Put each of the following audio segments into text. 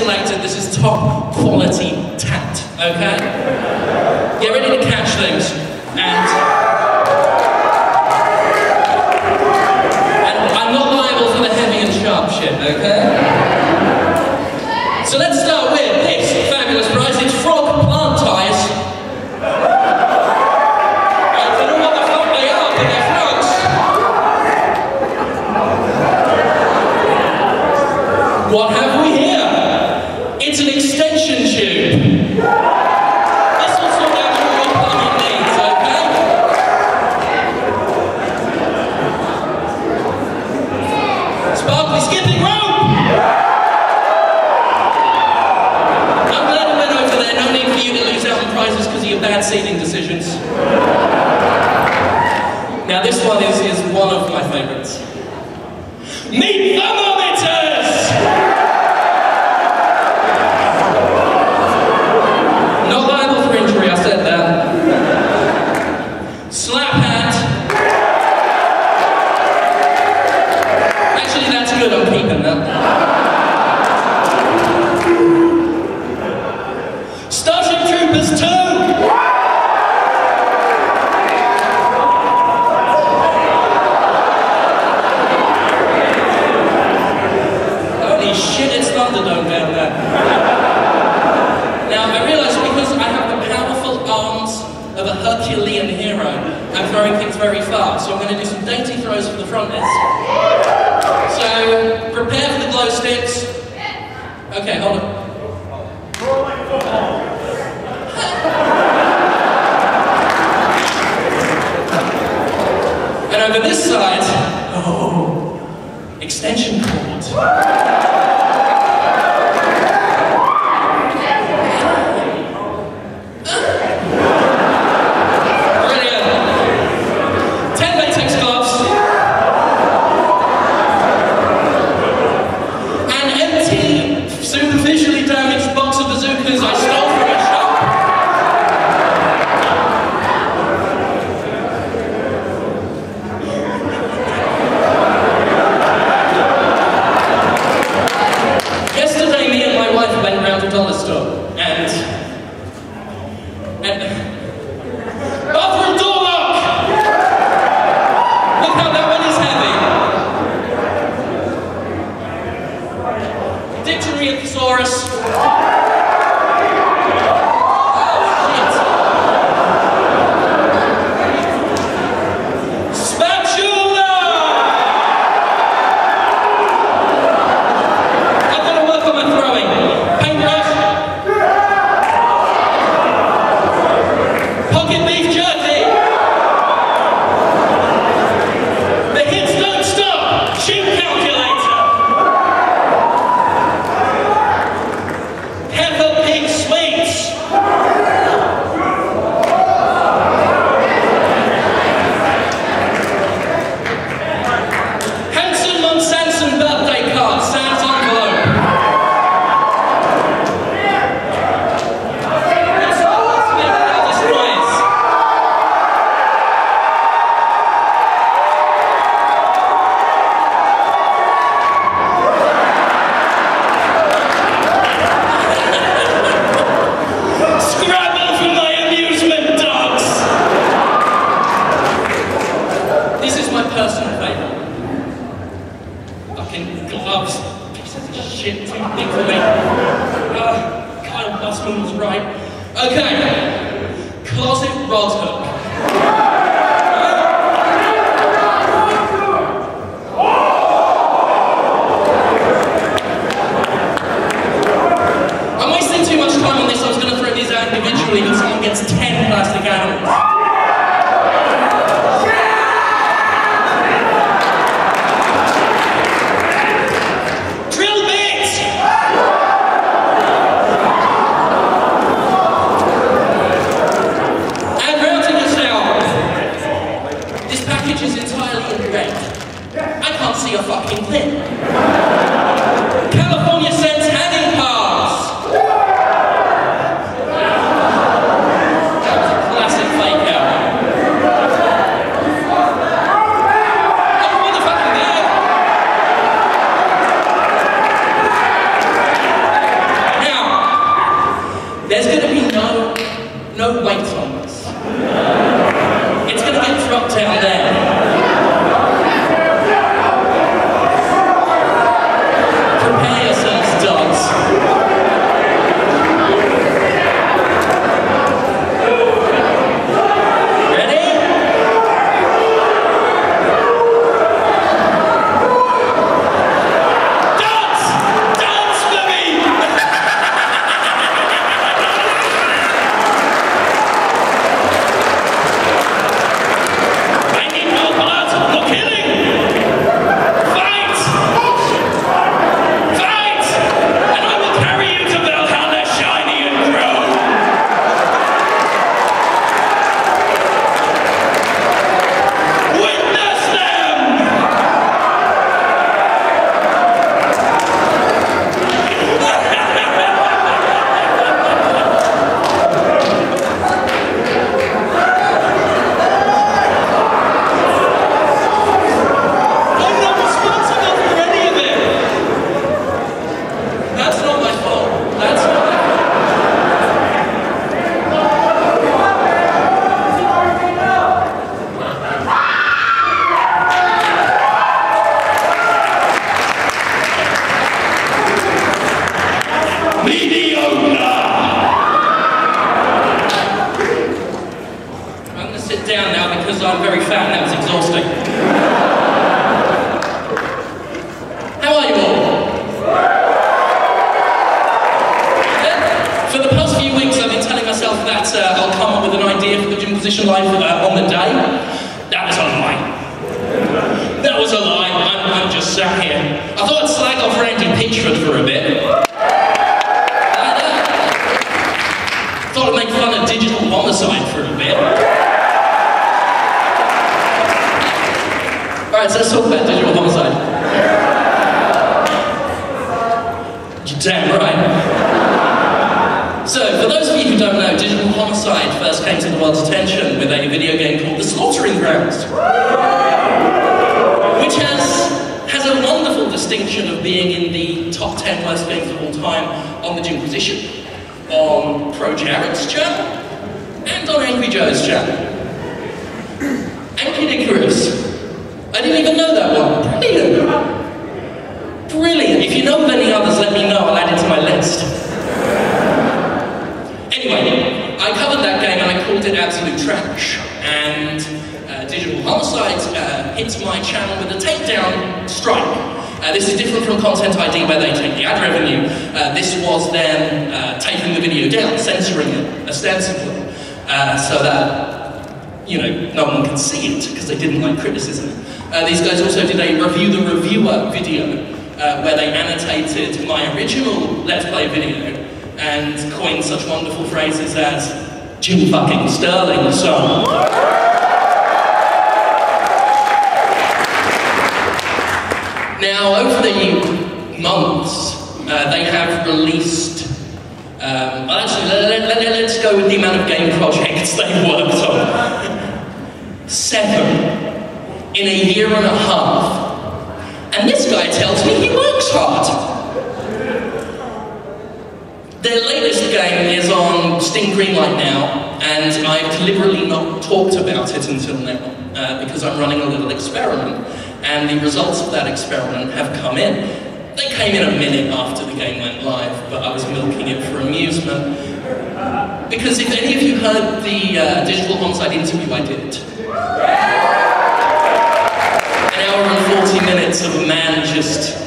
selected. This is top quality tat, okay? Get ready to catch things, and I'm not liable for the heavy and sharp shit, okay? So let's start with this fabulous prize. It's frog plant ties. I don't know what the fuck they are, but they're frogs. What have we here? It's an extension tube. This will sort out all your plumbing needs, okay? Sparkly skipping rope! I'm glad I went over there. No need for you to lose out on prizes because of your bad seating decisions. Now this one is one of my favourites. Meet thermometers! Not liable for injury, I said that. Slap hat. Actually, that's good, I'm keeping that. Starship Troopers 2! Holy shit, it's Thunderdome down there. Now, I realise because I have the powerful arms of a Herculean hero, I'm throwing things very far, so I'm going to do some dainty throws for the frontness. So, prepare for the glow sticks. Okay, hold on. And over this side, oh, extension cord. Bathroom door lock! Look how that one is heavy. Dictionary of thesaurus. Okay, closet rod hook. I'm wasting too much time on this, I was going to throw these out individually, but someone gets 10 plastic animals. See a fucking thing. California sends hanging cars. That was a classic fake out. Oh, motherfucking there. Stitchford for a bit. Thought I'd make fun of digital homicide for a bit. Alright, so let's talk about digital homicide. You're damn right. So, for those of you who don't know, digital homicide first came to the world's attention with a video game called The Slaughtering Grounds, which has a wonderful distinction of being in the top 10 worst games of all time on the Jimquisition, on Pro Jared's channel, and on Angry Joe's channel. Jimquisition. I didn't even know that one. Brilliant. Brilliant. If you know of any others, let me know. I'll add it to my list. Anyway, I covered that game and I called it absolute trash. And Digital Homicide hit my channel with a takedown strike. This is different from Content ID where they take the ad revenue. This was them taking the video down, censoring it, ostensibly, so that, you know, no one could see it because they didn't like criticism. These guys also did a Review the Reviewer video where they annotated my original Let's Play video and coined such wonderful phrases as Jim fucking Sterling, son. Now, over the months, they have released, actually, let's go with the amount of game projects they've worked on. 7 in a year and a half. And this guy tells me he works hard. Their latest game is on Steam Greenlight now, and I've deliberately not talked about it until now, because I'm running a little experiment, and the results of that experiment have come in. They came in a minute after the game went live, but I was milking it for amusement. Because if any of you heard the Digital Homicide interview I did, an hour and 40 minutes of a man just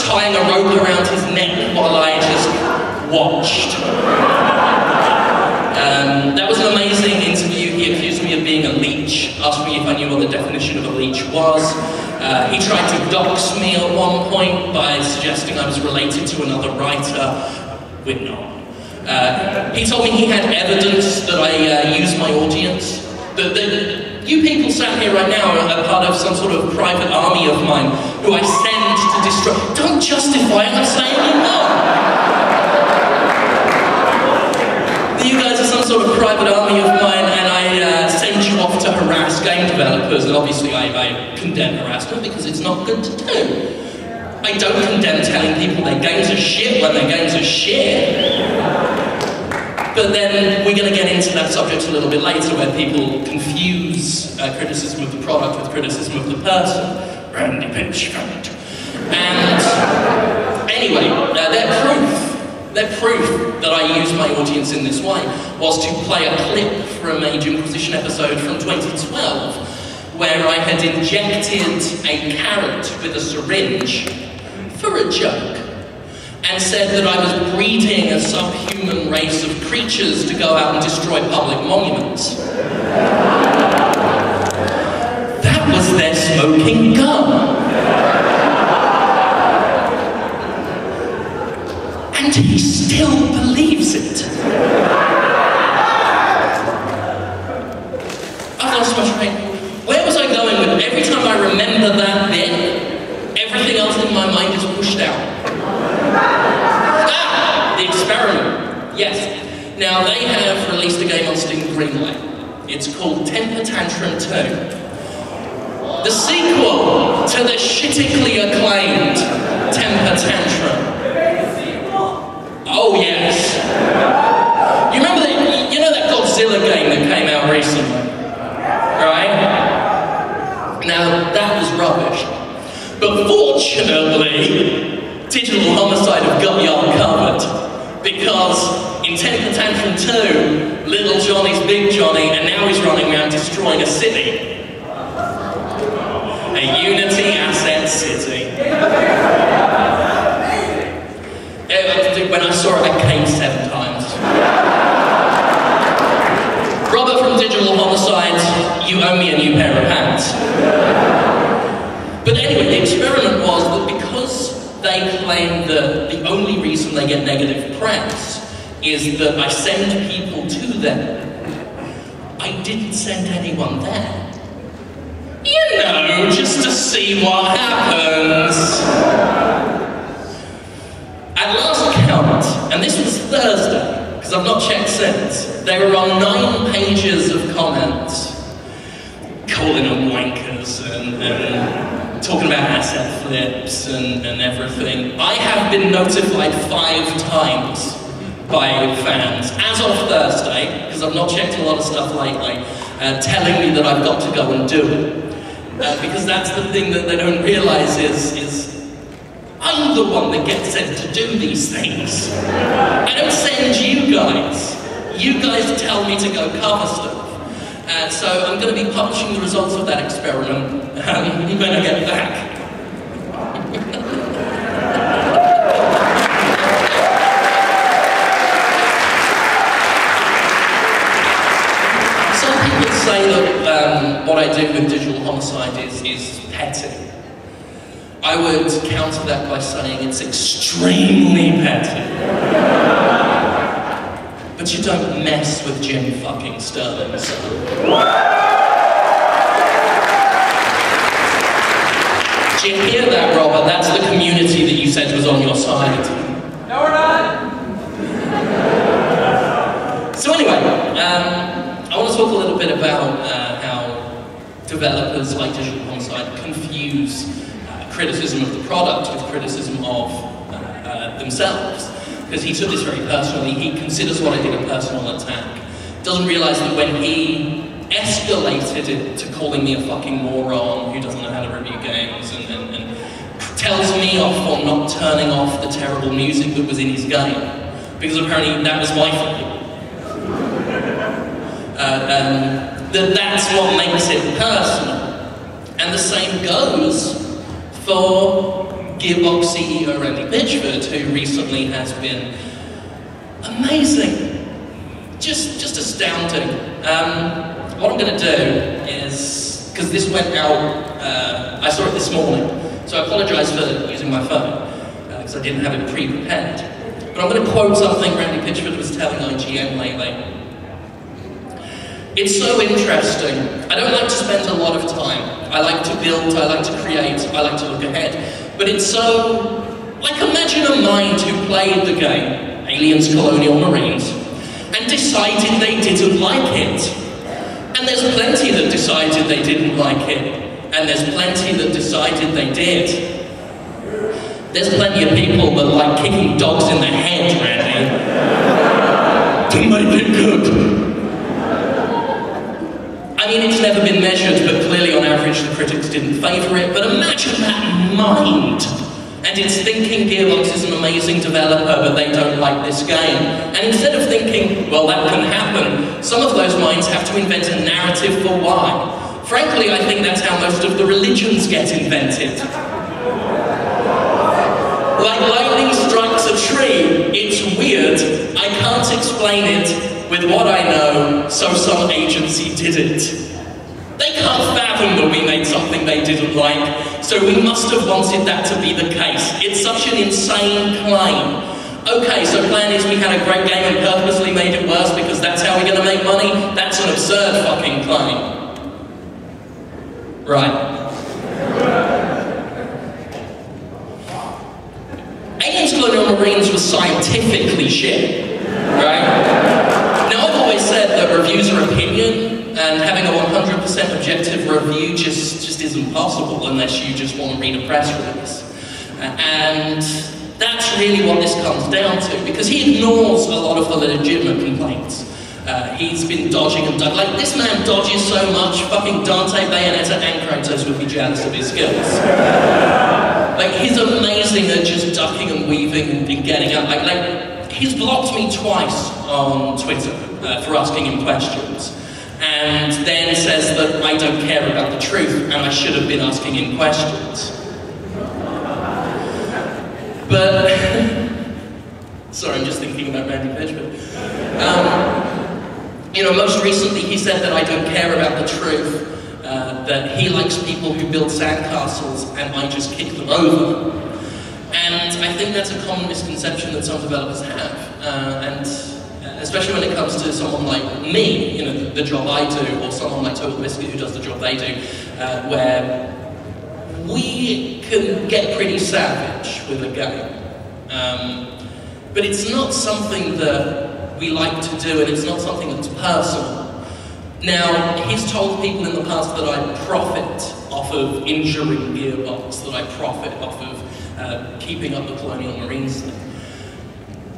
tying a rope around his neck while I just watched. That was an amazing interview. He accused me of being a leech, asked me if I knew what the definition of a leech was. He tried to dox me at one point by suggesting I was related to another writer. We're not. He told me he had evidence that I use my audience. That you people sat here right now are part of some sort of private army of mine who I send to destroy. Don't justify it, I'm saying you're not. You guys are some sort of private army of mine and I send you off to harass game developers, and obviously I condemn harassment because it's not good to do. I don't condemn telling people their games are shit when their games are shit. But then we're going to get into that subject a little bit later where people confuse criticism of the product with criticism of the person. Randy Pitchford. And anyway, their proof that I use my audience in this way was to play a clip from a Jimquisition episode from 2012 where I had injected a carrot with a syringe for a joke, and said that I was breeding a subhuman race of creatures to go out and destroy public monuments. That was their smoking gun. And he still believes it. I've lost my train. Where was I going with it? Every time I remember that bit, everything else in my mind is pushed out. The experiment, yes. Now they have released a game on Steam Greenlight. It's called Temper Tantrum 2. The sequel to the shittingly acclaimed Temper Tantrum. Oh yes. You remember that? You know that Godzilla game that came out recently, right? Now that was rubbish. But fortunately, Digital Homicide have got y'all covered, because in Temper Tantrum 2, Little Johnny's Big Johnny, and now he's running around destroying a city. A Unity asset city. When I saw it, I came 7 times. Robert from Digital Homicide, you owe me a new pair of pants. But anyway, the experiment was that because they they claim that the only reason they get negative press is that I send people to them. I didn't send anyone there. You know, just to see what happens. At last count, and this was Thursday, because I've not checked since, they were on 9 pages of comments, calling them wankers and talking about asset flips and everything. I have been notified 5 times by fans, as of Thursday, because I've not checked a lot of stuff lately, telling me that I've got to go and do it. Because that's the thing that they don't realise is I'm the one that gets sent to do these things. I don't send you guys. You guys tell me to go cover stuff. So I'm going to be publishing the results of that experiment when I get back. Some people say that what I do with digital homicide is petty. I would counter that by saying it's extremely petty. But you don't mess with Jim fucking Sterling, so. Do you hear that, Robert? That's the community that you said was on your side. No, we're not! So anyway, I want to talk a little bit about how developers like Digital Homicide confuse criticism of the product with criticism of themselves. Because he took this very personally. He considers what I did a personal attack. Doesn't realise that when he escalated it to calling me a fucking moron who doesn't know how to review games and tells me off for not turning off the terrible music that was in his game, because apparently that was my fault. That's what makes it personal. And the same goes for Gearbox CEO Randy Pitchford, who recently has been amazing, just astounding. What I'm going to do is, because this went out, I saw it this morning, so I apologise for using my phone, because I didn't have it pre-prepared. But I'm going to quote something Randy Pitchford was telling IGN lately. It's so interesting. I don't like to spend a lot of time. I like to build, I like to create, I like to look ahead. But it's so, like, imagine a mind who played the game, Aliens Colonial Marines, and decided they didn't like it. And there's plenty that decided they didn't like it. And there's plenty that decided they did. There's plenty of people that like kicking dogs in the head, Randy, to make it good. I mean, it's never been measured, but clearly on average the critics didn't favour it. But imagine that mind, and it's thinking Gearbox is an amazing developer, but they don't like this game. And instead of thinking, well, that can happen, some of those minds have to invent a narrative for why. Frankly, I think that's how most of the religions get invented. Like lightning strikes a tree, it's weird, I can't explain it with what I know, so some agency did it. They can't fathom that we made something they didn't like, so we must have wanted that to be the case. It's such an insane claim. Okay, so plan is we had a great game and purposely made it worse because that's how we're going to make money? That's an absurd fucking claim. Right. Aliens Colonial Marines was scientifically shit, right? Now, I've always said that reviews are opinion, and having a 100% objective review just isn't possible unless you just want to read a press release. And that's really what this comes down to, because he ignores a lot of the legitimate complaints. He's been dodging and dodging. Like, this man dodges so much, fucking Dante, Bayonetta, and Kratos would be jealous of his skills. Like, he's amazing at just ducking and weaving and getting out. Like, he's blocked me twice on Twitter for asking him questions. And then says that I don't care about the truth and I should have been asking him questions. But, sorry, I'm just thinking about Randy Pitchford. You know, most recently he said that I don't care about the truth, that he likes people who build sandcastles and I just kick them over. And I think that's a common misconception that some developers have, and especially when it comes to someone like me, you know, the job I do, or someone like Total Biscuit who does the job they do, where we can get pretty savage with a game. But it's not something that we like to do, and it's not something that's personal. Now, he's told people in the past that I profit off of injuring Gearbox, that I profit off of keeping up the Colonial Marines thing.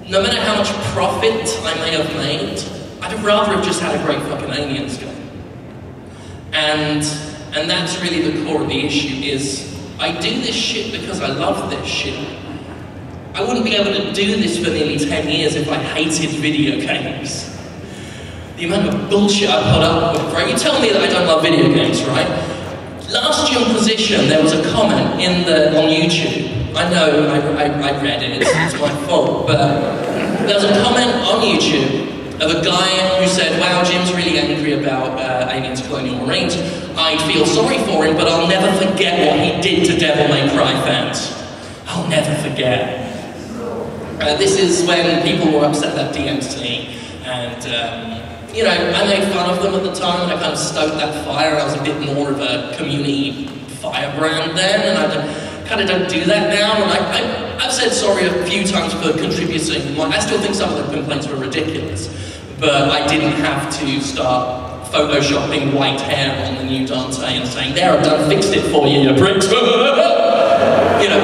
No matter how much profit I may have made, I'd have rather have just had a great fucking Aliens game. And that's really the core of the issue, is I do this shit because I love this shit. I wouldn't be able to do this for nearly 10 years if I hated video games. The amount of bullshit I put up with, right? You tell me that I don't love video games, right? Last Jimquisition, there was a comment on YouTube. I know, I read it, it's my fault, but there was a comment on YouTube of a guy who said, wow, Jim's really angry about Aliens Colonial Marines. I feel sorry for him, but I'll never forget what he did to Devil May Cry fans. I'll never forget. This is when people were upset that DMC, and you know, I made fun of them at the time, and I kind of stoked that fire. I was a bit more of a community firebrand then, and I kind of don't do that now. And I've said sorry a few times for contributing. I still think some of the complaints were ridiculous, but I didn't have to start photoshopping white hair on the new Dante and saying, there, I've done fixed it for you, you pricks. You know,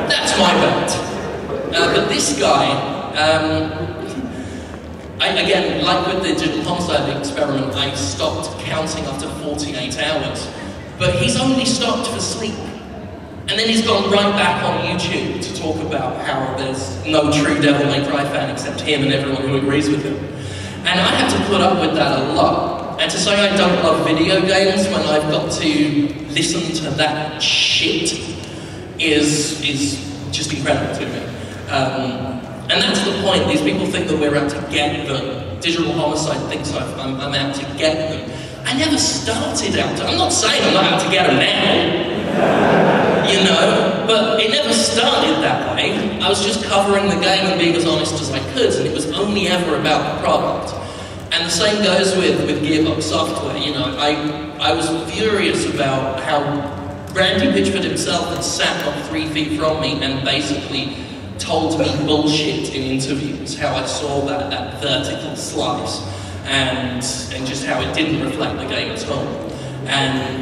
that's my bad. But this guy, again, like with the digital homicide experiment, I stopped counting after 48 hours. But he's only stopped for sleep. And then he's gone right back on YouTube to talk about how there's no true Devil May Cry fan except him and everyone who agrees with him. And I have to put up with that a lot. And to say I don't love video games when I've got to listen to that shit is just incredible to me. And that's the point. These people think that we're out to get them. Digital Homicide thinks I'm out to get them. I never started out to. I'm not saying I'm not out to get them now, you know, but it never started that way. I was just covering the game and being as honest as I could, and it was only ever about the product. And the same goes with Gearbox Software. You know, I was furious about how Randy Pitchford himself had sat on 3 feet from me and basically told me bullshit in interviews, how I saw that vertical slice, and just how it didn't reflect the game at all. And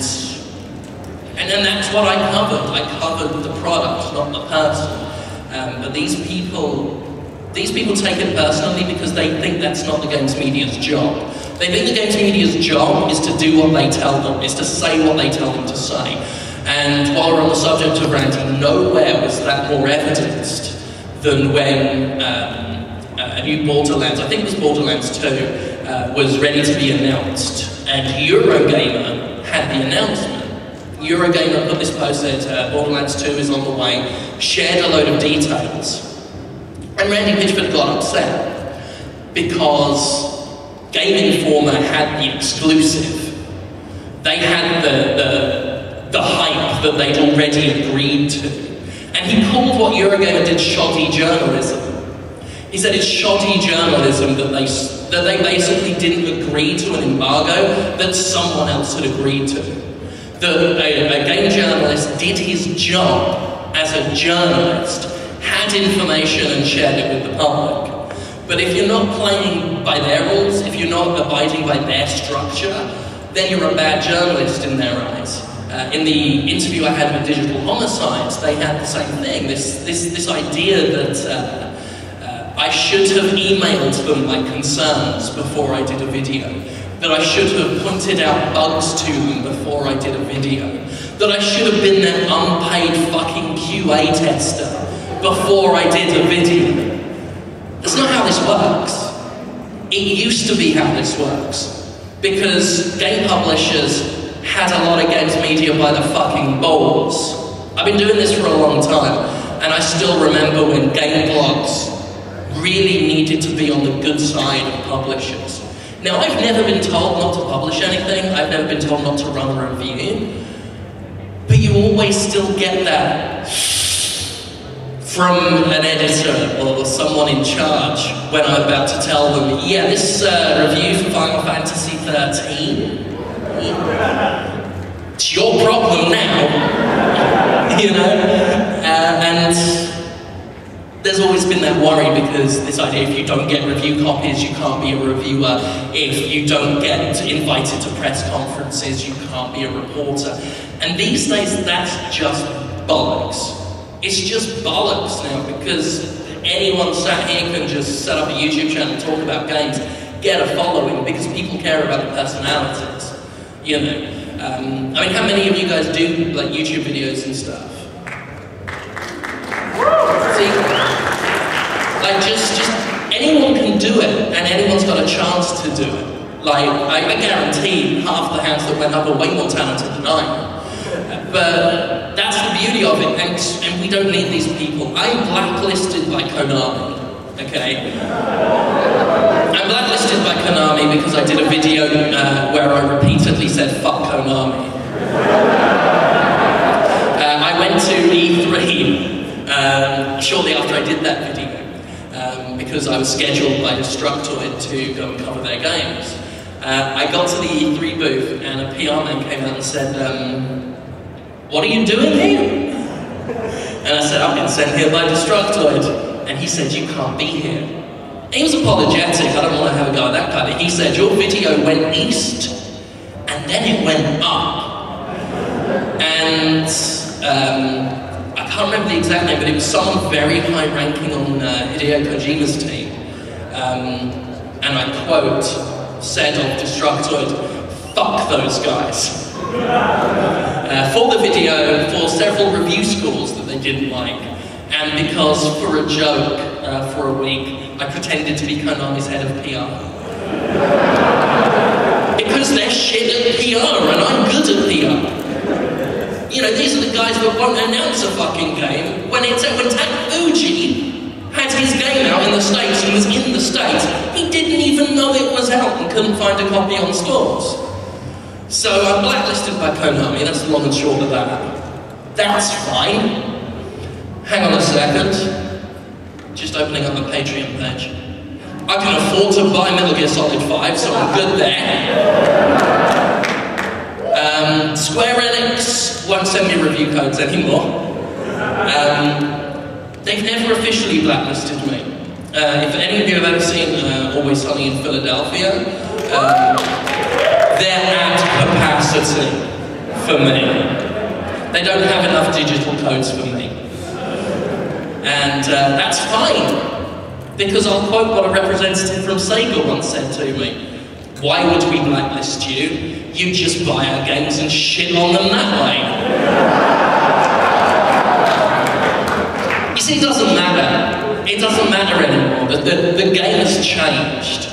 then that's what I covered. I covered the product, not the person. But these people take it personally because they think that's not the games media's job. They think the games media's job is to do what they tell them, is to say what they tell them to say. And while we're on the subject of Randy, nowhere was that more evidenced than when a new Borderlands, I think it was Borderlands 2, was ready to be announced, and Eurogamer had the announcement. Eurogamer put this post that Borderlands 2 is on the way, shared a load of details, and Randy Pitchford got upset because Game Informer had the exclusive. They had the hype that they'd already agreed to. And he called what Eurogamer did shoddy journalism. He said it's shoddy journalism that they basically didn't agree to an embargo that someone else had agreed to. That a game journalist did his job as a journalist, had information and shared it with the public. But if you're not playing by their rules, if you're not abiding by their structure, then you're a bad journalist in their eyes. In the interview I had with Digital Homicides, they had the same thing, this idea that I should have emailed them my concerns before I did a video, that I should have pointed out bugs to them before I did a video, that I should have been their unpaid fucking QA tester before I did a video. That's not how this works. It used to be how this works, because game publishers had a lot of games media by the fucking balls. I've been doing this for a long time, and I still remember when game blogs really needed to be on the good side of publishers. Now, I've never been told not to publish anything, I've never been told not to run a review, but you always still get that from an editor or someone in charge when I'm about to tell them, yeah, this review for Final Fantasy 13, it's your problem now, you know? And there's always been that worry because this idea, if you don't get review copies, you can't be a reviewer. If you don't get invited to press conferences, you can't be a reporter. And these days, that's just bollocks. It's just bollocks now because anyone sat here can just set up a YouTube channel and talk about games, get a following because people care about the personalities, you know. I mean, how many of you guys do like YouTube videos and stuff? See, like just anyone can do it, and anyone's got a chance to do it. Like, I guarantee half the hands that went up are way more talented than I am. But that's the beauty of it, and we don't need these people. I'm blacklisted by Konami, okay? I'm blacklisted by Konami because I did a video where I repeatedly said, fuck Konami. I went to E3 shortly after I did that video, because I was scheduled by Destructoid to go and cover their games. I got to the E3 booth and a PR man came out and said, what are you doing here? And I said, I've been sent here by Destructoid. And he said, you can't be here. And he was apologetic, I don't want to have a go at that guy, but he said, your video went east and then it went up. And I can't remember the exact name, but it was someone very high-ranking on Hideo Kojima's team. And I quote, said of Destructoid, fuck those guys. For the video, for several review scores that they didn't like, and because for a joke, for a week, I pretended to be Konami's head of PR. Because they're shit at PR, and I'm good at PR. You know, these are the guys that won't announce a fucking game. When Fuji had his game out in the States and was in the States, he didn't even know it was out and couldn't find a copy on stores. So I'm blacklisted by Konami, that's the long and short of that. That's fine. Hang on a second. Just opening up the Patreon page. I can afford to buy Metal Gear Solid 5, so I'm good there. Square Enix won't send me review codes anymore. They've never officially blacklisted me. If any of you have ever seen Always Sunny in Philadelphia, they're at capacity for me. They don't have enough digital codes for me. And that's fine, because I'll quote what a representative from Sega once said to me. Why would we blacklist you? You just buy our games and shit on them that way. You see, it doesn't matter. It doesn't matter anymore. The game has changed.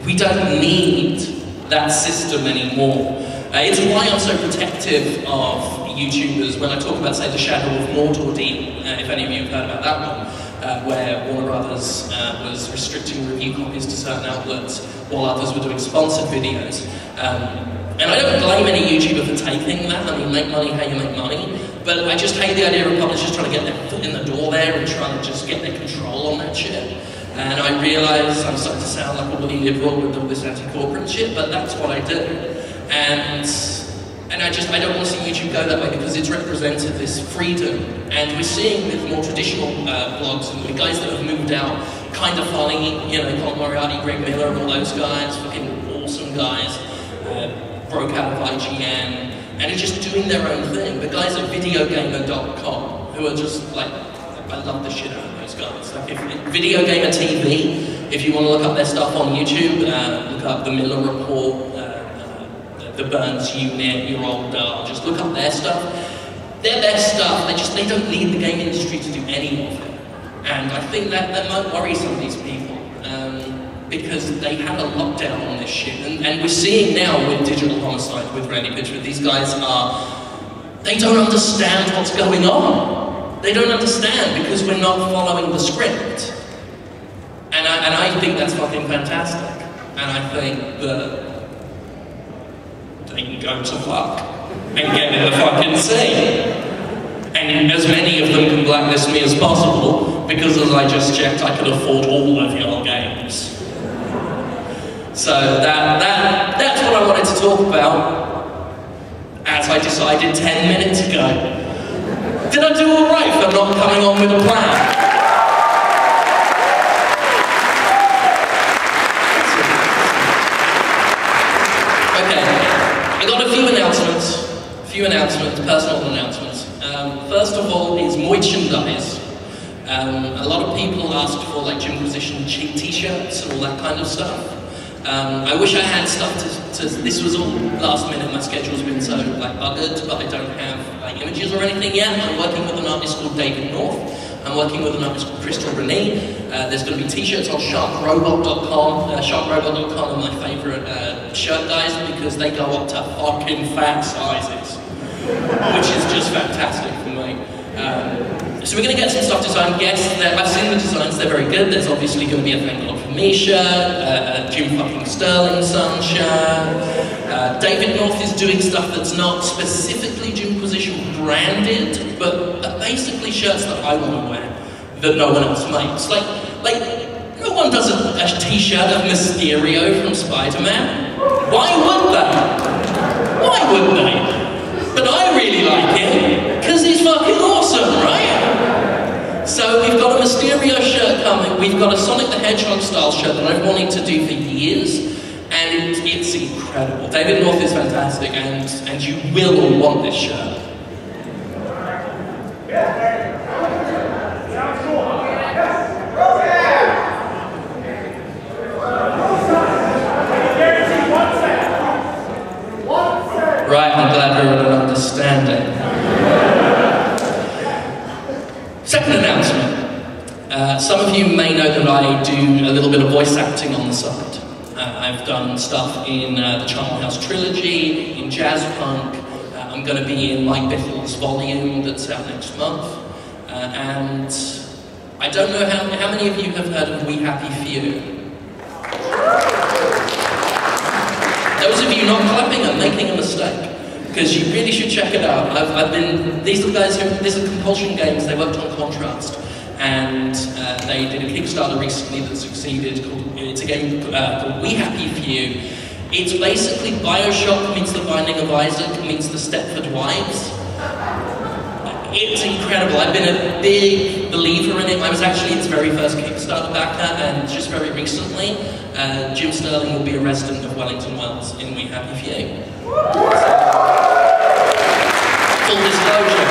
We don't need that system anymore. It's why I'm so protective of YouTubers when I talk about, say, the Shadow of Mordor deal, if any of you have heard about that one, where Warner Brothers was restricting review copies to certain outlets while others were doing sponsored videos. And I don't blame any YouTuber for taking that. I mean, make money how you make money. But I just hate the idea of publishers trying to get their foot in the door there and trying to just get their control on that shit. And I realise I'm starting to sound like a bloody liberal with all this anti-corporate shit, but that's what I do. And I don't want to see YouTube go that way because it's represented this freedom. And we're seeing with more traditional blogs and the guys that have moved out, kind of following, you know, Colin Moriarty, Greg Miller and all those guys, fucking awesome guys, broke out of IGN, and are just doing their own thing. The guys at videogamer.com, who are just like, I love the shit out of those guys. Like Video Gamer TV, if you want to look up their stuff on YouTube, look up the Miller Report, the Burns Unit, Your Old Dahl, just look up their stuff. They're their stuff, they don't need the game industry to do any of it. And I think that might worry some of these people, because they had a lockdown on this shit. And we're seeing now with Digital Homicide, with Randy Pitchford, these guys they don't understand what's going on. They don't understand because we're not following the script. And I think that's fucking fantastic. And I think that they can go to fuck and get in the fucking sea. And as many of them can blacklist me as possible, because as I just checked, I could afford all of your games. So that's what I wanted to talk about, as I decided 10 minutes ago. Did I do all right for not coming on with a plan? Okay, I got a few announcements, personal announcements. First of all is merchandise. A lot of people asked for like Jimquisition t-shirts and all that kind of stuff. I wish I had stuff this was all last minute, my schedule's been so like buggered, but I don't have like images or anything yet. I'm working with an artist called David North. I'm working with an artist called Crystal Renee. There's going to be t-shirts on sharkrobot.com. Sharkrobot.com are my favourite shirt guys because they go up to fucking fat sizes, which is just fantastic for me. So we're going to get some stuff designed. Yes, I've seen the designs, they're very good. There's obviously going to be a Thank God for Me shirt, Jim fucking Sterling Sun shirt. David North is doing stuff that's not specifically Jimquisition branded, but basically shirts that I want to wear, that no one else makes. Like no one does a t-shirt of Mysterio from Spider-Man. Why would they? Why wouldn't they? But I really like him, because he's fucking awesome, right? So we've got a Mysterio shirt coming, we've got a Sonic the Hedgehog style shirt that I've wanted to do for years, and it's incredible. David North is fantastic, and you will all want this shirt. Right, I'm glad we're at an understanding. Second announcement. Some of you may know that I do a little bit of voice acting on the side. I've done stuff in the Charnel House trilogy, in jazz punk. I'm going to be in Mike Biffle's volume that's out next month. And I don't know how many of you have heard of We Happy Few. Those of you not clapping are making a mistake, because you really should check it out. These are guys who, these are Compulsion Games, they worked on Contrast, and they did a Kickstarter recently that succeeded. It's a game called We Happy Few. It's basically Bioshock meets The Binding of Isaac meets The Stepford Wives. It's incredible. I've been a big believer in it. I was actually its very first Kickstarter backer, and just very recently, Jim Sterling will be a resident of Wellington Wells in We Happy Few. Full disclosure.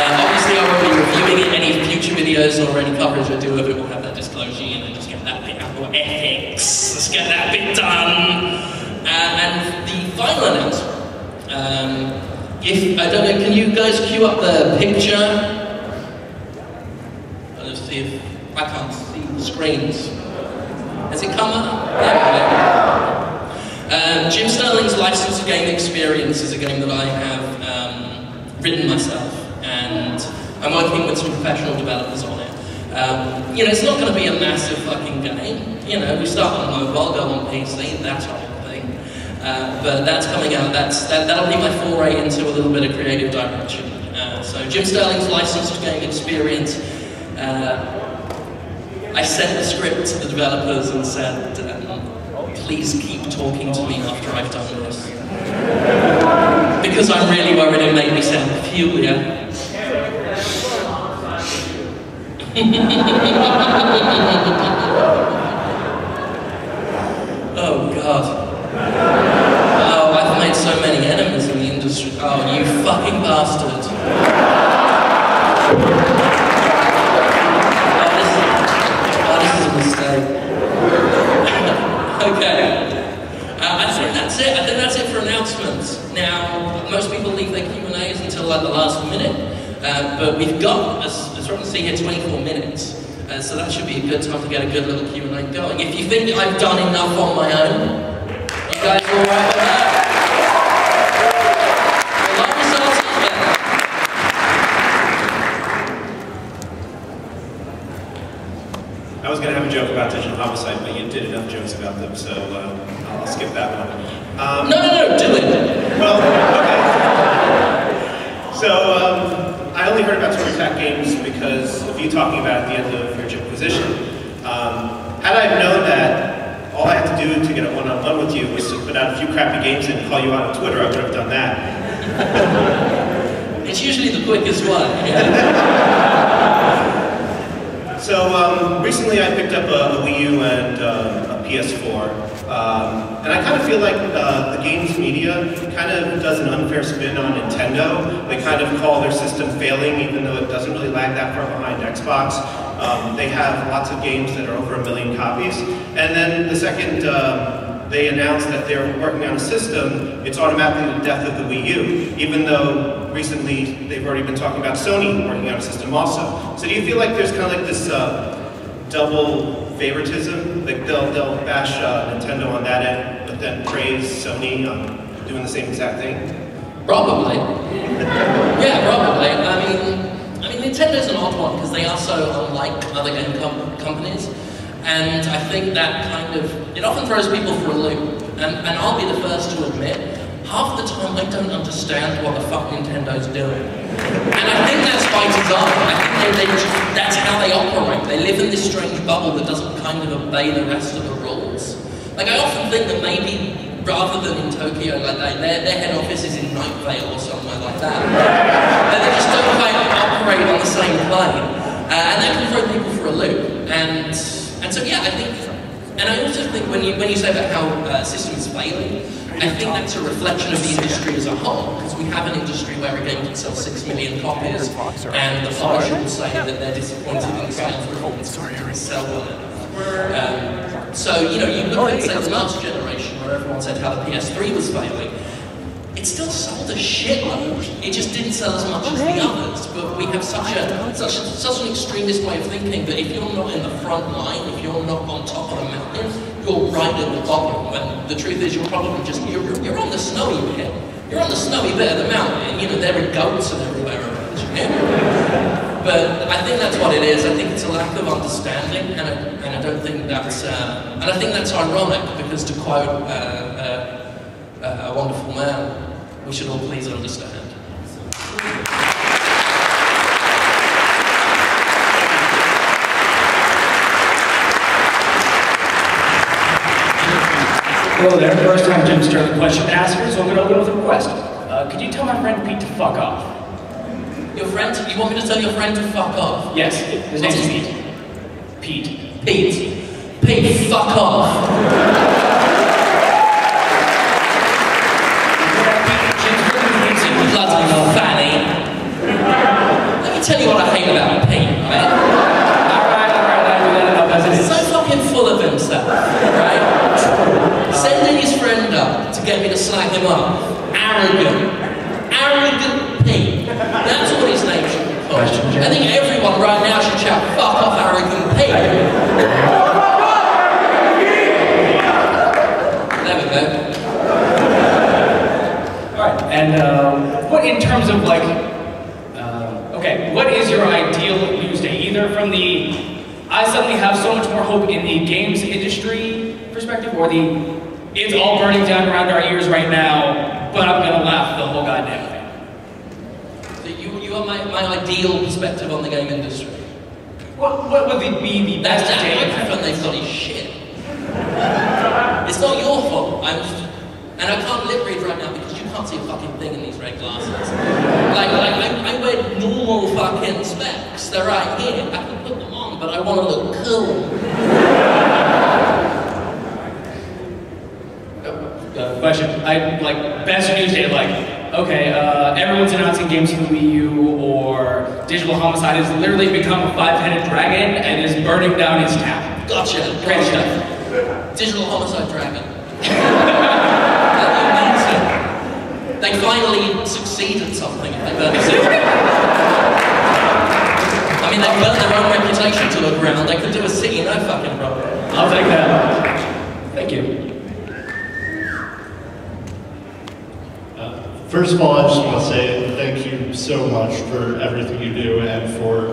Obviously I won't be reviewing it. Any future videos or any coverage I do of it will have that disclosure in and just get that bit out of ethics. Let's get that bit done. And the final announcement. I don't know, can you guys cue up the picture? Let's see if I can't see the screens. Has it come up? Yeah. Jim Sterling's Licensed Game Experience is a game that I have written myself, and I'm working with some professional developers on it. You know, it's not going to be a massive fucking game. You know, we start on mobile, go on PC, that type of thing. But that's coming out. That'll be my foray into a little bit of creative direction. So Jim Sterling's Licensed Game Experience. I sent the script to the developers and said, please keep talking to me after I've done this. Because I'm really worried it made me sound peculiar. Oh God. Oh, I've made so many enemies in the industry. Oh, you fucking bastard. This is a mistake. Okay. I think that's it. I think that's it for announcements. Now, most people leave their Q&As until like the last minute, but we've got, as you can see here, 24 minutes. So that should be a good time to get a good little Q&A going. If you think I've done enough on my own, you guys all right with that? I was going to have a joke about Digital Homicide, but you did enough jokes about them, so I'll skip that one. No, do it. Well, okay. So I only heard about 24 attack games because of you talking about at the end of your Jimquisition. Had I known that all I had to do to get a one-on-one with you was to put out a few crappy games and call you out on Twitter, I would have done that. It's usually the quickest one. Yeah. So recently I picked up a Wii U and a PS4, and I kind of feel like the games media kind of does an unfair spin on Nintendo. They kind of call their system failing, even though it doesn't really lag that far behind Xbox. They have lots of games that are over 1 million copies, and then the second they announce that they're working on a system, it's automatically the death of the Wii U, even though recently they've already been talking about Sony working on a system also. So do you feel like there's kind of like this double favoritism? Like they'll bash Nintendo on that end, but then praise Sony on doing the same exact thing? Probably. Yeah, probably. I mean, Nintendo's an odd one because they are so unlike other game companies. And I think that kind of, it often throws people for a loop. And I'll be the first to admit, half the time I don't understand what the fuck Nintendo's doing. And I think that's by design. I think that's how they operate. They live in this strange bubble that doesn't kind of obey the rest of the rules. Like I often think that maybe, rather than in Tokyo, like their head office is in Night Vale or somewhere like that. And they just don't quite operate on the same plane. And that can throw people for a loop. And so yeah, I think, and I also think when you say about how systems failing, I think that's a reflection of the industry as a whole, because we have an industry where a game can sell 6 million copies, and the publisher will say that they're disappointed in the sales performance and sell well. So, you know, you look at, say, the last generation, where everyone said how the PS3 was failing, it still sold a shitload. It just didn't sell as much as the others. But we have such an extremist way of thinking that if you're not in the front line, if you're not on top of the mountain, you're right at the bottom. When the truth is, you're probably just you're on the snowy bit. You're on the snowy bit of the mountain. You know, there are goats and everywhere around you. But I think that's what it is. I think it's a lack of understanding, and I don't think that's and I think that's ironic because, to quote a wonderful man, we should all please understand. Hello there, first time Jim Sterling question asker, so I'm going to open with a request. Could you tell my friend Pete to fuck off? Your friend? You want me to tell your friend to fuck off? Yes, his name is Pete. Pete, fuck off. Bloody fanny. Let me tell you what I hate about Pete, right? Alright, he's so fucking full of himself, right? Sending his friend up to get me to slag him up. Arrogant Pete. That's what his name should be called. I think everyone right now should shout, fuck off, arrogant Pete. There we go. Alright, and what in terms of like, okay, what is your ideal news day? Either from the, I suddenly have so much more hope in the games industry perspective, or the, it's all burning down around our ears right now, but I'm gonna laugh the whole goddamn thing. So you are my ideal perspective on the game industry. What would be the best day? Microphone they've got is shit. It's not your fault. And I can't lip read right now because you can't see a fucking thing in these red glasses. I wear normal fucking specs. They're right here. I can put them on, but I want to look cool. Question. I like best news day. Like, okay, everyone's announcing games for the Wii U, or Digital Homicide has literally become a 5-headed dragon and is burning down his town. Gotcha. Great stuff. Digital Homicide Dragon. They finally succeeded something if they burn the city. I mean, they burnt their own reputation to the ground. They could do a city, no fucking problem. I'll take that. Thank you. First of all, I just want to say thank you so much for everything you do and for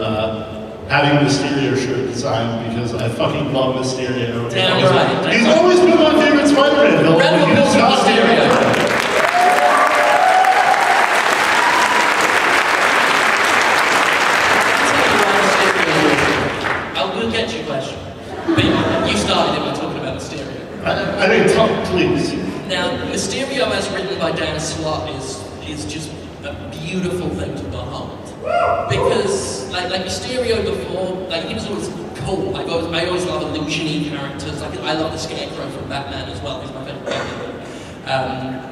having Mysterio shirt designed, because I fucking love Mysterio. Damn right. He's always been my favorite Spider-Man villain. Mysterio. will get your question. But you started it by talking about Mysterio. I mean, please. Now, Mysterio, as written by Dan Slott, is just a beautiful thing to behold. Because, like Mysterio before, like, he was always cool. I always love illusion-y characters. Like, I love the Scarecrow from Batman as well. He's my favorite character.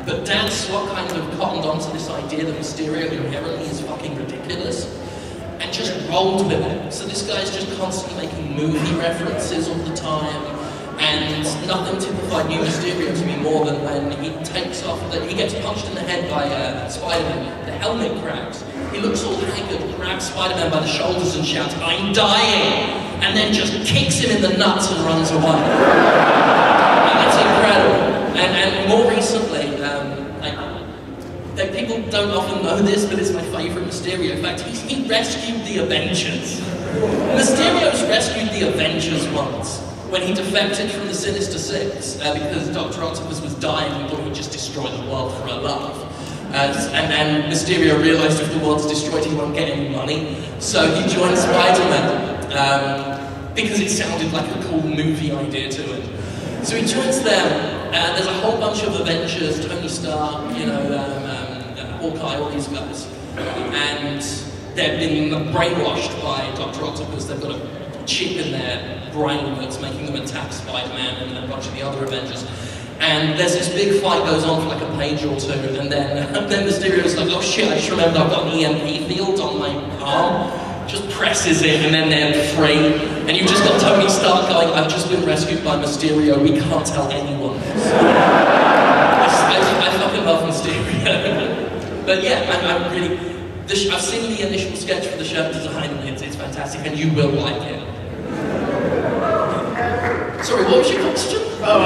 But Dan Slott kind of cottoned onto this idea that Mysterio inherently is fucking ridiculous, and just rolled with it. So this guy's just constantly making movie references all the time, and nothing typified New Mysterio to me more than when he takes off, he gets punched in the head by Spider-Man, the helmet cracks. He looks all haggard, grabs Spider-Man by the shoulders and shouts, "I'm dying!" and then just kicks him in the nuts and runs away. And that's incredible. And more recently, people don't often know this, but it's my favourite Mysterio. In fact, he rescued the Avengers. Mysterio's rescued the Avengers once, when he defected from the Sinister Six, because Dr. Octopus was dying and thought he'd just destroy the world for a laugh. And Mysterio realised if the world's destroyed, he won't get any money, so he joined Spider-Man, because it sounded like a cool movie idea to him. So he joins them. There's a whole bunch of Avengers, Tony Stark, Hawkeye, all these guys. And they've been brainwashed by Dr. Octopus. They've got a chip in their brain that's making them attack Spider-Man and a bunch of the other Avengers. And there's this big fight goes on for like a page or two, and then Mysterio's like, oh shit, I just remembered I've got an EMP field on my arm. Just presses it, and then they're free. And you've just got Tony Stark going, I've just been rescued by Mysterio, we can't tell anyone this. I fucking love Mysterio. But yeah, I'm really... I've seen the initial sketch for the shirt design, and it's fantastic, and you will like it. Sorry, what was your question? Oh,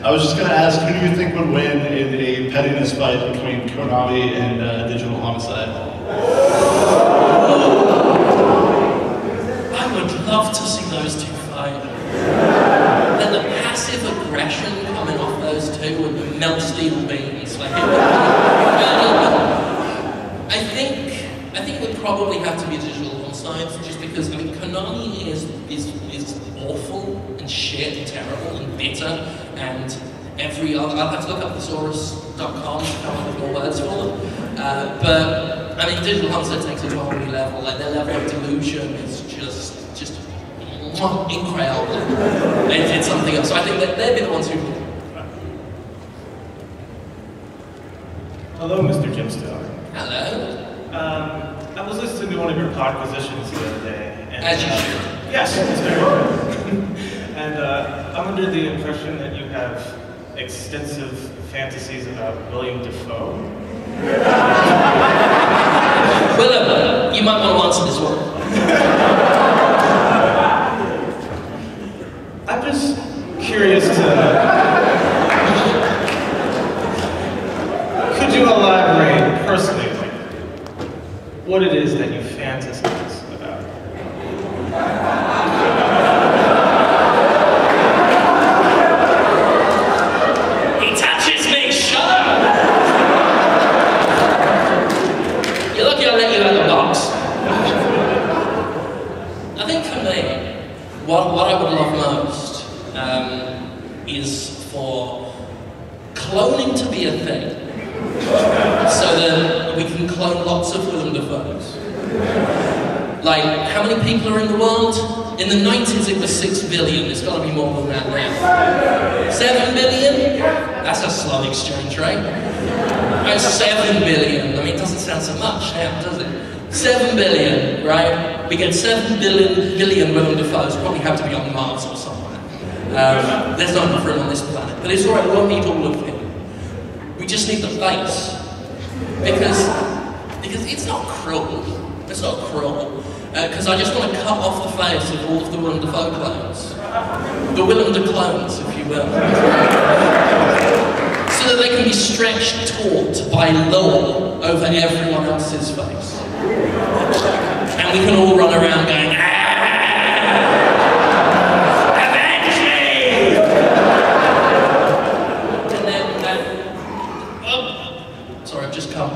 I was just going to ask, who do you think would win in a pettiness fight between Konami and Digital Homicide? I would love to see those two fight. And the passive aggression coming off those two would melt steel beams. Like, it would be incredible. I think it would probably have to be Digital Homicide, just because, I mean, Konami is awful and shit and terrible and bitter, and I'll have to look up thesaurus.com to come up with more words for them. But I mean, Digital Homicide takes it to a whole new level. Like, their level of delusion is just incredible. It's something else. So I think that they'd be the ones who. Hello, Mr. Jimstone. Hello. I was listening to one of your podquisitions the other day. And, as you should. Yes, it's very good. And I'm under the impression that you have extensive fantasies about William Dafoe. Willem, you might want to answer this one. I'm just curious to... Could you elaborate personally, like, what it is that you fantasize about? He touches me, shut up! You're lucky I let you out of the box. I think for me, what I would love most is for cloning to be a thing, so that we can clone lots of Willem Dafoes. Like, how many people are in the world? In the 90s it was 6 billion, it's got to be more than that now. 7 billion? That's a slow exchange rate. Right, 7 billion, I mean, it doesn't sound so much now, does it? 7 billion, right? We get 7 billion Willem Dafoes, probably have to be on Mars or somewhere. There's not enough room on this planet, but it's alright, we won't need all of him. We just need the face. Because it's not cruel. It's not cruel. Because I just want to cut off the face of all of the Willem Dafoe clones. The Willem de clones, if you will. So that they can be stretched taut by law over everyone else's face. And we can all run around going, ah! Avenge me! And then, oh, sorry, I've just come.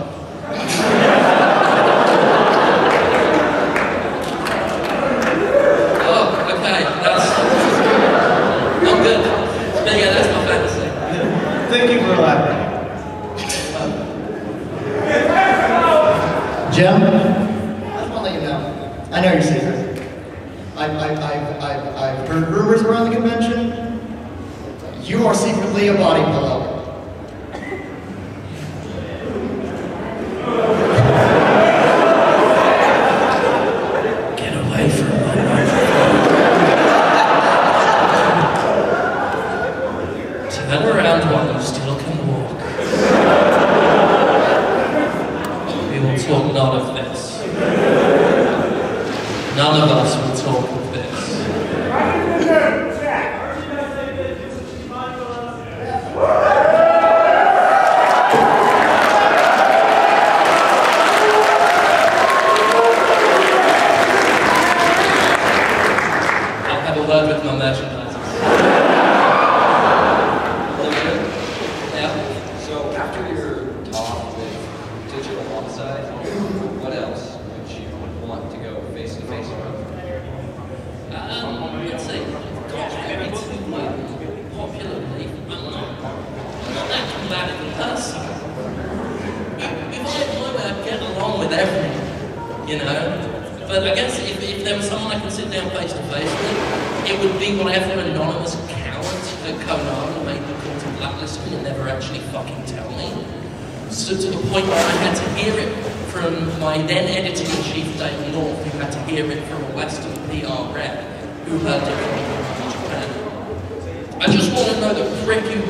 Jim, I just want to let you know. I know your secret. I've heard rumors around the convention. You are secretly a body pillow. Get away from my microphone. Turn around while you still can walk. We will talk none of this. None of us will talk of this. I'll have a word with my merchandisers. Yeah. So after your talk with Digital Homicide, what else would you want to go face to face with? Let's see. Contrary to popular belief, I'm not that combative a person. If I had my way, I'd get along with everyone, you know. But I guess if there was someone I could sit down face to face with, it would be whatever anonymous coward that Konami made the call to blacklist me and never actually fucking tell me. So to the point where I had to hear it from my then editor-in-chief, David North, who had to hear it from a Western PR rep, who heard it from Japan. I just want to know the prick who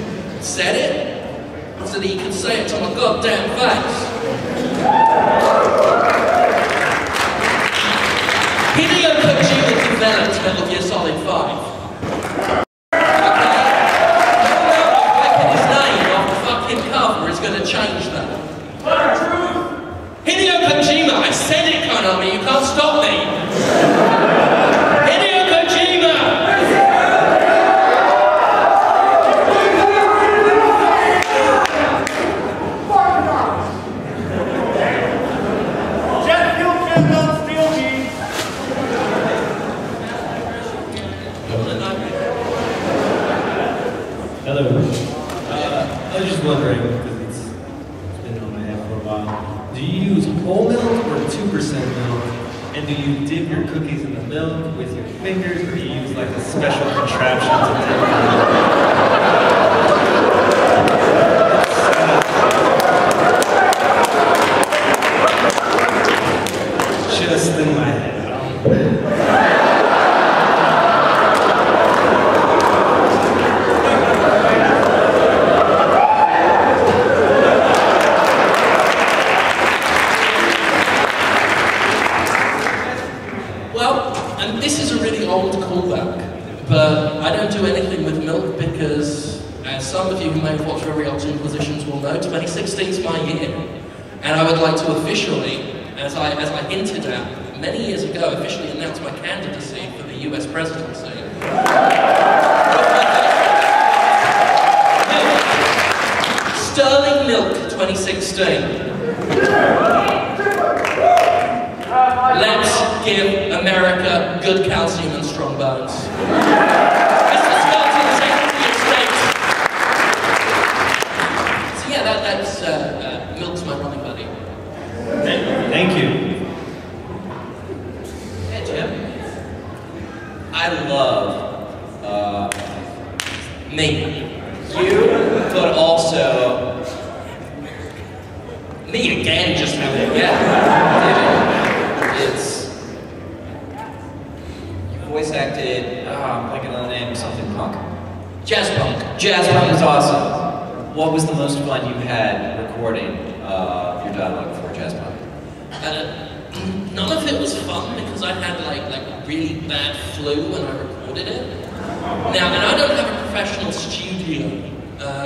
said it, so that he could say it to my goddamn face. Hideo Kojima developed Metal Gear Solid 5. His name off the fucking cover is going to change that. Hideo Kojima, I said it, Konami, you can't stop me. Hideo Kojima! Jet fuel can not steal me. Hello. I was just wondering, because it's been on my head for a while, do you use whole milk or 2% milk? And do you dip your cookies in the milk with your fingers, or do you use like a special contraption to dip them? Just in my head. Well, and this is a really old callback, but I don't do anything with milk because, as some of you who may have watched very old Jimquisitions will know, 2016 is my year. And I would like to officially, as I hinted at many years ago, officially announce my candidacy for the US presidency. Sterling Milk 2016. Let's give America good calcium and strong bones. Mr. Skelton, Secretary of State. So yeah, that's Milk's my running buddy. Thank you. Hey, Jim. I love Me. you, but also Me again, just now. yeah, it's you voice acted. I'm blanking on the name. Something punk. Jazz punk. Jazz punk is awesome. What was the most fun you had recording your dialogue for Jazz punk? None of it was fun because I had like really bad flu when I recorded it. Now, and I don't have a professional studio,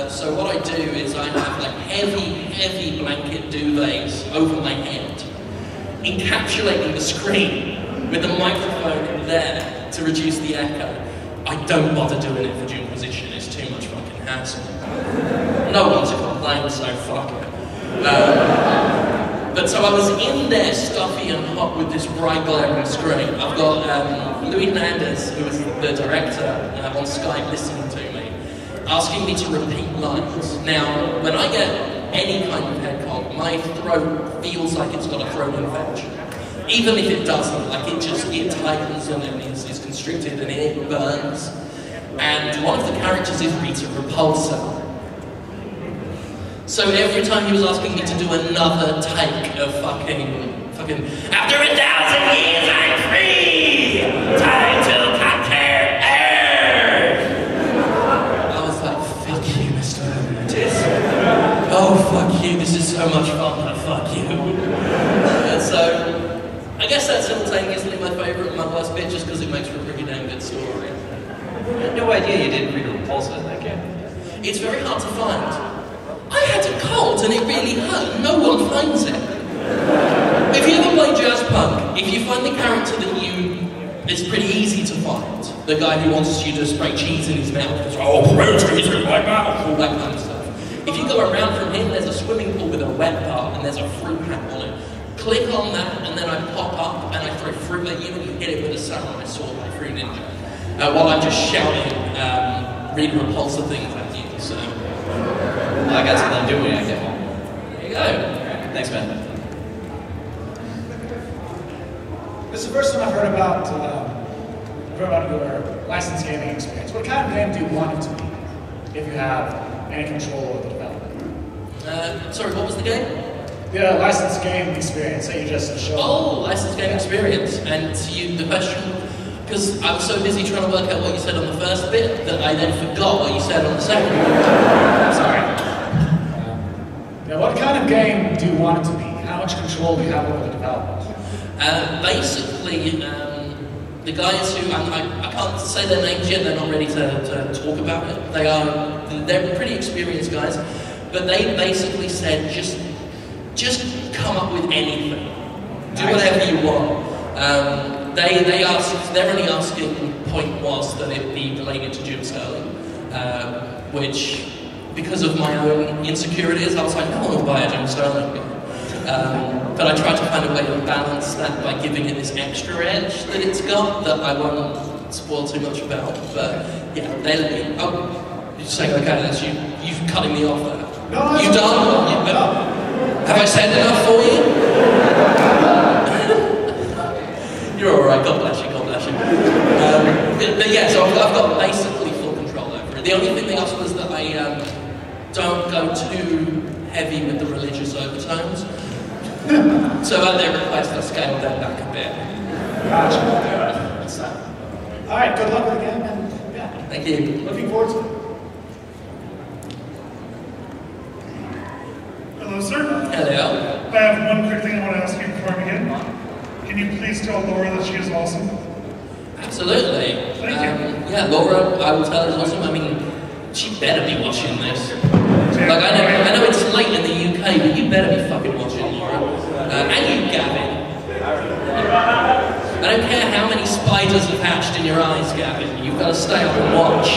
so what I do is I have like heavy blanket duvets over my head, encapsulating the screen with the microphone there to reduce the echo. I don't bother doing it for Jimquisition, it's too much fucking hassle. No one's complained, so fuck it. But so I was in there stuffy and hot with this bright glaring screen. I've got Louis Hernandez, who is the director, on Skype listening to me, asking me to repeat lines. Now, when I get any kind of head cold, My throat feels like it's got a throat infection. Even if it doesn't, like it tightens and it's constricted and it burns. And one of the characters is Rita Repulsa. So every time he was asking me to do another take of fucking, after 1,000 years I'm free! Time to conquer Earth! I was like, fuck you, Mr. Bermudez. Oh, fuck you, this is so much fun, but fuck you. And so, I guess that's simultaneously my favourite and my worst bit, just because it makes for a pretty damn good story. I had no idea you didn't read Repulsa in that game. It's very hard to find. I had a cold and it really hurt. No one finds it. If you ever play jazz punk, if you find the character that it's pretty easy to find. The guy who wants you to spray cheese in his mouth. It's, oh, spray cheese in my mouth. All that kind of stuff. If you go around from him, there's a swimming pool with a wet part and there's a fruit hat on it. Click on that and then I pop up and I throw fruit at you and you hit it with a samurai sword like Fruit Ninja. While I'm just shouting Rita Repulsa things at you. So. Well, I got something to do when I get home. There you go. Thanks, man. This is the first time I've heard about your licensed gaming experience. What kind of game do you want it to be, if you have any control over the development? Sorry, what was the game? The licensed game experience that you just showed. Oh, licensed game experience. And to you, the question, because I was so busy trying to work out what you said on the first bit that I then forgot what you said on the second bit. Sorry. Now, what kind of game do you want it to be? How much control do you have over the development? Basically, the guys who, I can't say their names yet, they're not ready to talk about it. They're pretty experienced guys, but they basically said, just come up with anything. Do whatever you want. They asked, their only asking point was that it be related to Jim Sterling, which, because of my own insecurities, I was like, no one will buy a Jim Sterling game. But I tried to find a way to balance that by giving it this extra edge that it's got that I won't spoil too much about. But yeah, they let me. Oh, you're saying, okay, that's you. You're cutting me off there. No, you done? Have I said enough for you? You're alright, God bless you, God bless you. But yeah, so I've got basically full control over it. The only thing else was that I don't go too heavy with the religious overtones. So at their request, I scaled that back a bit. Gotcha. Alright, good luck with the game, and yeah. Thank you. Looking forward to it. Hello, sir. Hello. I have one quick thing I want to ask you before I begin. Can you please tell Laura that she is awesome? Absolutely. Thank you. Yeah, Laura, I will tell her is awesome. I mean, she better be watching this. Like, I know it's late in the UK, but you better be fucking watching, Laura. And you, Gavin. I don't care how many spiders have hatched in your eyes, Gavin. You've got to stay up and watch.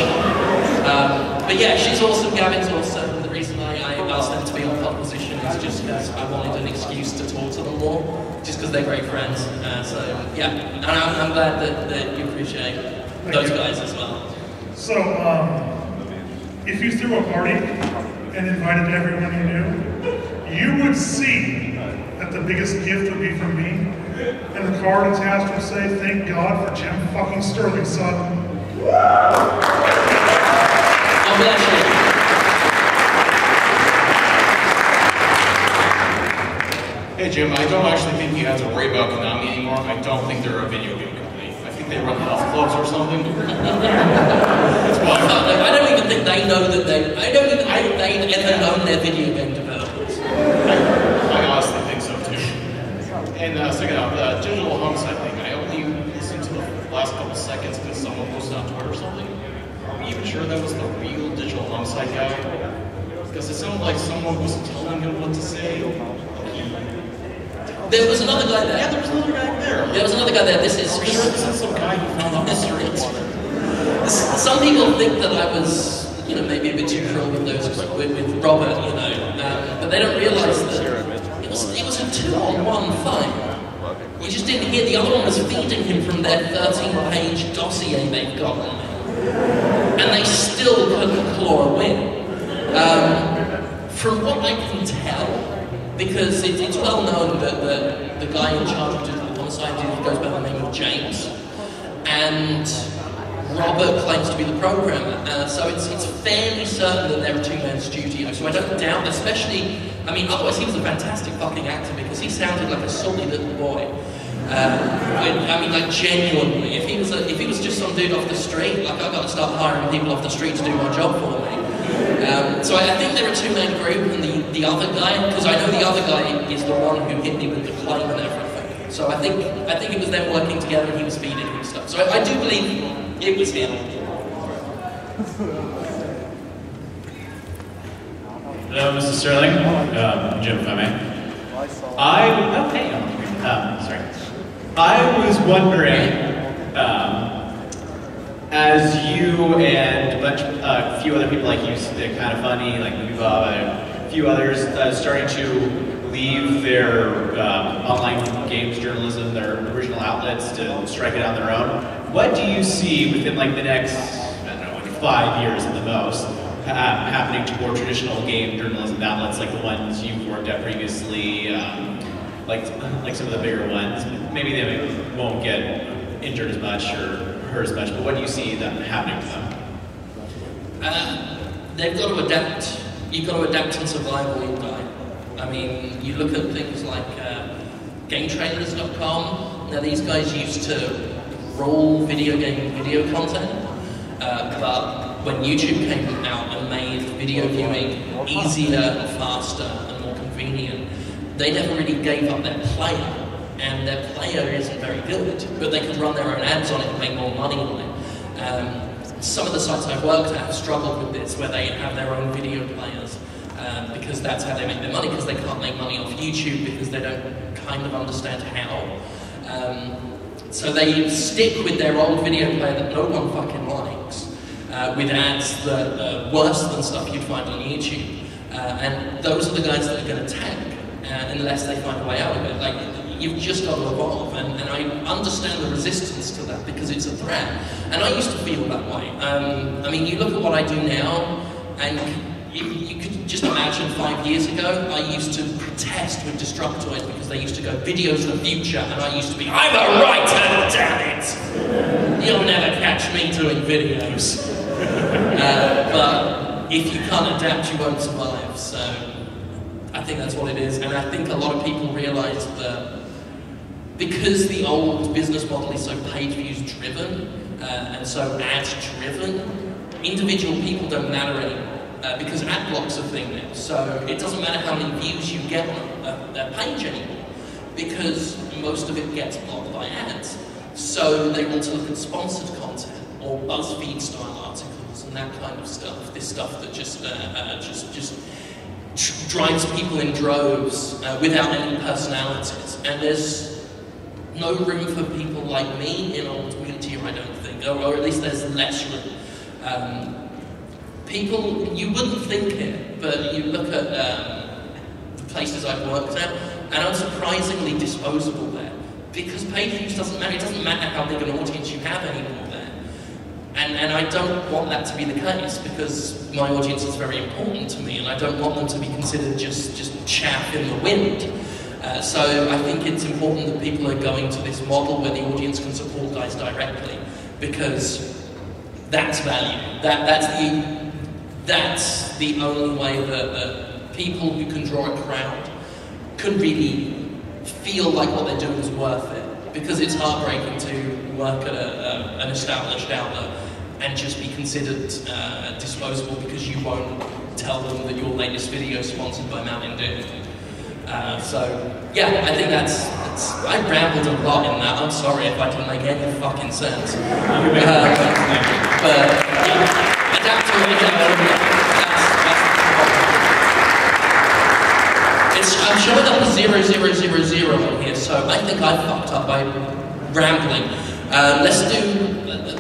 But yeah, she's awesome, Gavin's awesome. The reason I asked them to be on pole position is just because I wanted an excuse to talk to them more, just because they're great friends. So yeah, and I'm glad that you appreciate those guys as well. So, if you threw a party and invited everyone you knew, you would see that the biggest gift would be from me, and the card attached would say, "Thank God for Jim fucking Sterling, son." God bless you. Hey Jim, I don't actually think you have to worry about Konami anymore. I don't think they're a video game company. I think they run health clubs or something. That's why. I don't even think they know that I don't even think they've ever known their video game developers. I honestly think so too. And second off, the digital homicide thing, I only listened to the last couple seconds because someone posted on Twitter or something. Are we even sure that was the real digital homicide guy? Because it sounded like someone was telling him what to say. There was another guy there. Yeah, there was another guy there. There was another guy there. This is some guy who found on the streets. Some people think that I was, maybe a bit too cruel with with Robert, but they don't realise that it was a 2-on-1 fight. You just didn't hear the other one was feeding him from their 13-page dossier they've got on me, and they still couldn't claw a win. From what I can tell, because it's well known that the guy in charge of digital homicide goes by the name of James, and Robert claims to be the programmer, so it's fairly certain that they're a two-man studio, so I don't doubt, especially, I mean, otherwise he was a fantastic fucking actor because he sounded like a silly little boy. I mean, like, genuinely, if he was just some dude off the street, like, I've got to start hiring people off the street to do my job for me. So I think they're a two-man group, and the other guy, because I know the other guy is the one who hit me with the claim and everything. So I think it was them working together and he was feeding him stuff. So I do believe it was him. Hello, Mr. Sterling. Jim, if I may. Sorry. I was wondering, as you and a few other people like you, they're kind of funny, like Movie Bob and a few others, starting to leave their online games journalism, their original outlets, to strike it on their own. What do you see within like the next, I don't know, like 5 years at the most, happening to more traditional game journalism outlets like the ones you've worked at previously, like some of the bigger ones? Maybe they won't get injured as much or hurt as much, but what do you see them happening to them? They've got to adapt. You've got to adapt and survive or you die. I mean, you look at things like GameTrailers.com. Now, these guys used to roll video content, but when YouTube came out and made video viewing easier and faster and more convenient, they never really gave up their player, and their player isn't very good, but they could run their own ads on it and make more money on it. Some of the sites I've worked at have struggled with this, where they have their own video players, because that's how they make their money, because they can't make money off YouTube because they don't kind of understand how. So they stick with their old video player that no one fucking likes, with ads that are worse than stuff you'd find on YouTube. And those are the guys that are going to tank, unless they find a way out of it. Like, you've just got to evolve, and I understand the resistance to that because it's a threat. And I used to feel that way. I mean, you look at what I do now, and you could just imagine 5 years ago, I used to protest with Destructoids because they used to go, videos of the future, and I used to be, I'm a writer, damn it! You'll never catch me doing videos. But if you can't adapt, you won't survive, so I think that's what it is. And I think a lot of people realize that because the old business model is so page views driven, and so ads driven, individual people don't matter anymore. Because ad blocks are a thing now, so it doesn't matter how many views you get on a page anymore, because most of it gets blocked by ads. So they want to look at sponsored content or BuzzFeed style articles and that kind of stuff. This stuff that just drives people in droves without any personalities. And there's no room for people like me in old media, I don't think, or at least there's less room. People, you wouldn't think it, but you look at the places I've worked at, and I'm surprisingly disposable there. Because page views doesn't matter, it doesn't matter how big an audience you have anymore there. And I don't want that to be the case, because my audience is very important to me, and I don't want them to be considered just chaff in the wind. So I think it's important that people are going to this model where the audience can support guys directly, because that's value. That's the only way that people who can draw a crowd can really feel like what they're doing is worth it. Because it's heartbreaking to work at an established outlet and just be considered disposable because you won't tell them that your latest video is sponsored by Mountain Dew. So, yeah, I think that's I rambled a lot in that. I'm sorry if I didn't make any fucking sense. But, yeah. Adapt to it, I'm showing up as 0000 on here, so I think I fucked up by rambling. Let's do,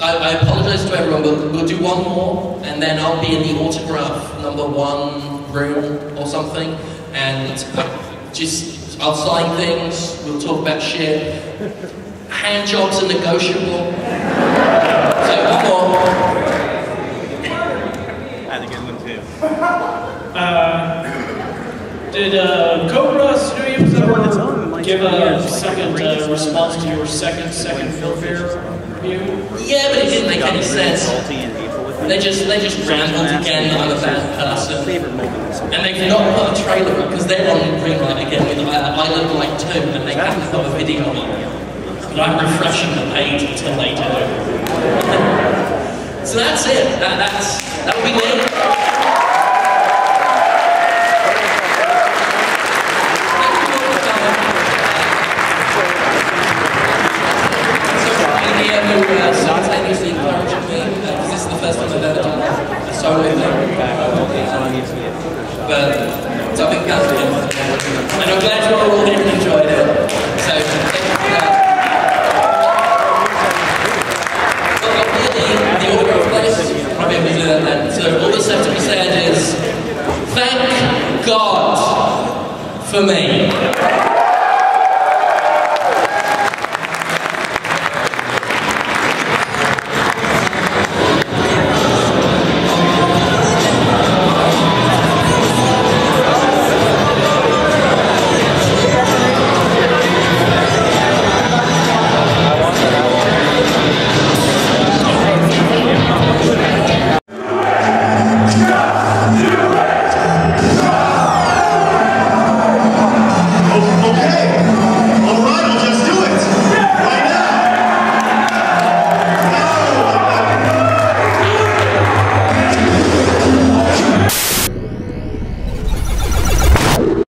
I apologize to everyone, but we'll do one more, and then I'll be in the autograph #1 room or something, and I'll sign things, we'll talk about shit. Hand jobs are negotiable. So one more. Did Cobra Studios ever give a second response to your second Warfare review? Yeah, but it didn't make any sense. They just rambled again on a bad person. And they've not put a trailer up because they're on greenlight again with Island Light 2 and they haven't put a video on. But I'm refreshing the page until they do. So that's it. That'll be it. Simultaneously encouraging me, because this is the first time I've ever done a solo thing. But